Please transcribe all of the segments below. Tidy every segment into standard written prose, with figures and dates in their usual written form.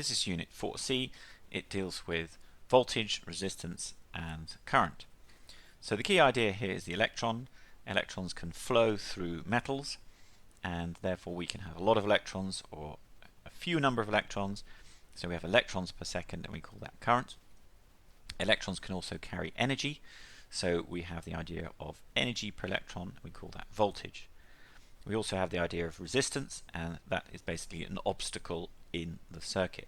this is Unit 4C. It deals with voltage, resistance and current. So the key idea here is the electron. Electrons can flow through metals, and therefore we can have a lot of electrons or a few number of electrons. So we have electrons per second, and we call that current. Electrons can also carry energy, so we have the idea of energy per electron, we call that voltage. We also have the idea of resistance, and that is basically an obstacle in the circuit.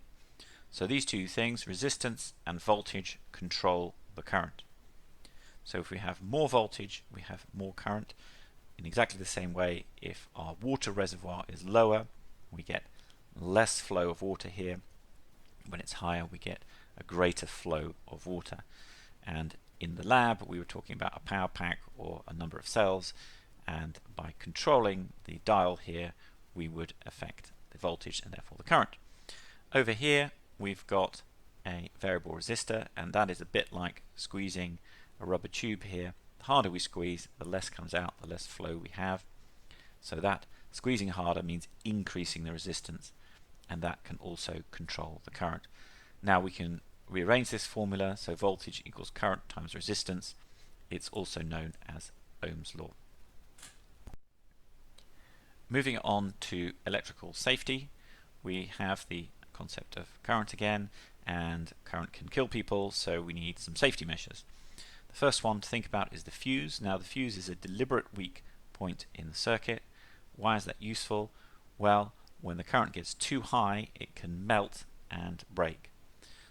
So these two things, resistance and voltage, control the current. So if we have more voltage, we have more current. In exactly the same way, if our water reservoir is lower, we get less flow of water here. When it's higher, we get a greater flow of water. And in the lab, we were talking about a power pack or a number of cells, and by controlling the dial here, we would affect the voltage and therefore the current. Over here, we've got a variable resistor, and that is a bit like squeezing a rubber tube here. The harder we squeeze, the less comes out, the less flow we have. So that squeezing harder means increasing the resistance, and that can also control the current. Now we can rearrange this formula, so voltage equals current times resistance. It's also known as Ohm's law. Moving on to electrical safety, we have the concept of current again, and current can kill people, so we need some safety measures. The first one to think about is the fuse. Now the fuse is a deliberate weak point in the circuit. Why is that useful? Well, when the current gets too high, it can melt and break.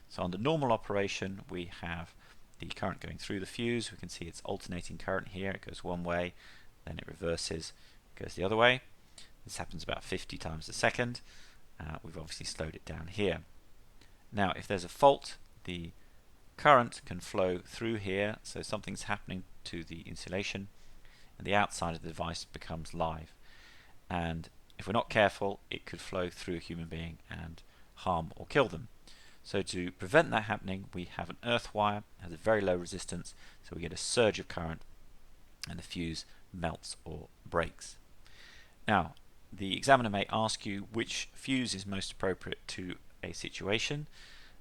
So under normal operation, we have the current going through the fuse. We can see it's alternating current here. It goes one way, then it reverses, goes the other way. This happens about 50 times a second. We've obviously slowed it down here. Now, if there's a fault, the current can flow through here, so something's happening to the insulation, and the outside of the device becomes live. And if we're not careful, it could flow through a human being and harm or kill them. So to prevent that happening, we have an earth wire, has a very low resistance, so we get a surge of current, and the fuse melts or breaks. Now, the examiner may ask you which fuse is most appropriate to a situation.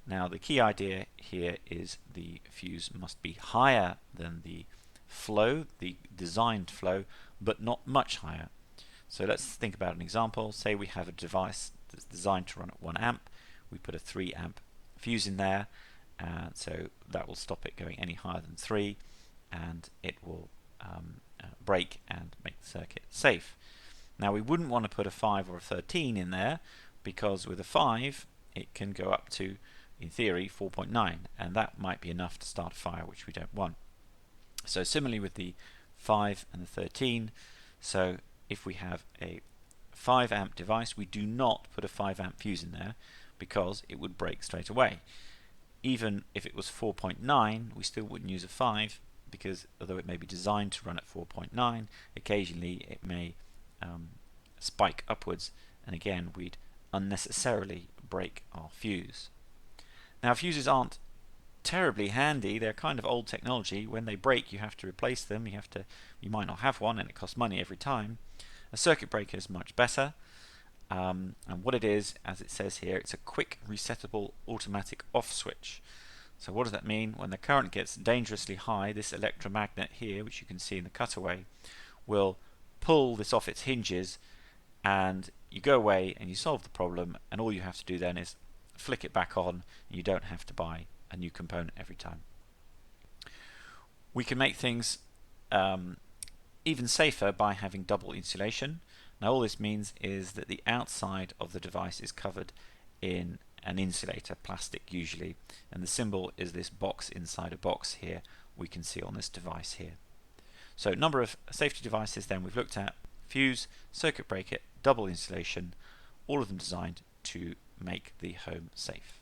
Now, the key idea here is the fuse must be higher than the flow, the designed flow, but not much higher. So let's think about an example. Say we have a device that's designed to run at 1 amp. We put a 3 amp fuse in there, so that will stop it going any higher than 3, and it will break and make the circuit safe. Now, we wouldn't want to put a 5 or a 13 in there, because with a 5 it can go up to, in theory, 4.9, and that might be enough to start a fire, which we don't want. So similarly with the 5 and the 13, so if we have a 5 amp device, we do not put a 5 amp fuse in there, because it would break straight away. Even if it was 4.9, we still wouldn't use a 5, because although it may be designed to run at 4.9, occasionally it may spike upwards, and again we'd unnecessarily break our fuse. Now, fuses aren't terribly handy. They're kind of old technology. When they break, you have to replace them. You might not have one, and it costs money every time. A circuit breaker is much better, and what it is, as it says here, it's a quick resettable automatic off switch. So what does that mean? When the current gets dangerously high, this electromagnet here, which you can see in the cutaway, will pull this off its hinges, and you go away and you solve the problem, and all you have to do then is flick it back on, and you don't have to buy a new component every time. We can make things even safer by having double insulation. Now, all this means is that the outside of the device is covered in an insulator, plastic usually, and the symbol is this box inside a box here we can see on this device here. So number of safety devices then we've looked at: fuse, circuit breaker, double insulation, all of them designed to make the home safe.